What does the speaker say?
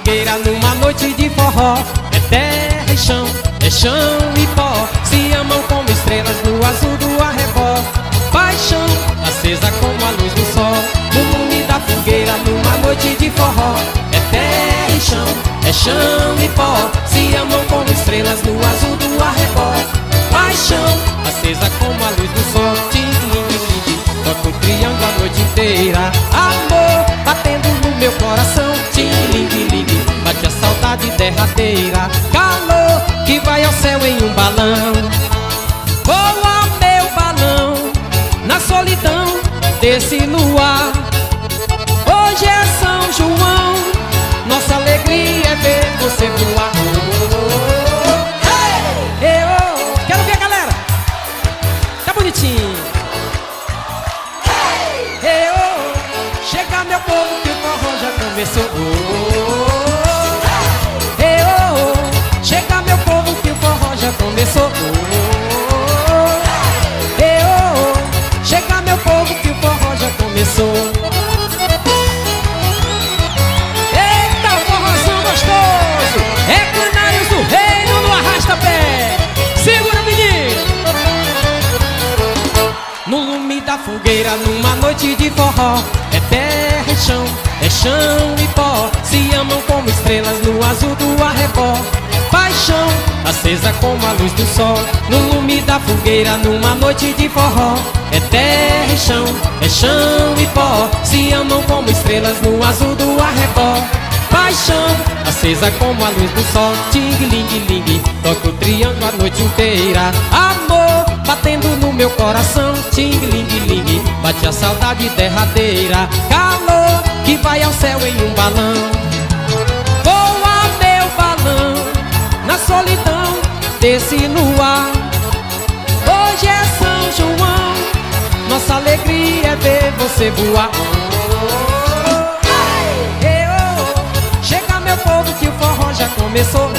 fogueira numa noite de forró. É terra e chão, é chão e pó, se amam como estrelas no azul do arrebol. Paixão acesa como a luz do sol, no lume da fogueira numa noite de forró. É terra e chão, é chão e pó, se amam como estrelas no azul do arrebol. Paixão acesa como a luz do sol. Ting-ling-ling, toca um triângulo a noite inteira. Amor batendo no meu coração. Ting-ling-ling, bate a saudade derradeira. Calor que vai ao céu em um balão. Voa meu balão na solidão desse luar. Hoje é São João, nossa alegria é ver você voar. Quero ver a galera. Tá bonitinho. Chega meu povo que o forró já começou. Chega meu povo que o forró já começou. Chega meu povo que o forró já começou. Eita, forrozão gostoso. É Canários do Reino no arrasta-pé. Segura, menino. No lume da fogueira numa noite de forró. É terra e chão, é chão e pó, se amam como estrelas no azul do arrebol. Paixão acesa como a luz do sol, no lume da fogueira numa noite de forró. É terra e chão, é chão e pó, se amam como estrelas no azul do arrebol. Paixão acesa como a luz do sol. Ting-ling-ling, toca o triângulo a noite inteira. Amor batendo no meu coração. Ting-ling-ling, bate a saudade derradeira. Calor que vai ao céu em um balão. Voa meu balão na solidão desse luar. Hoje é São João, nossa alegria é ver você voar. Chega meu povo que o forró já começou.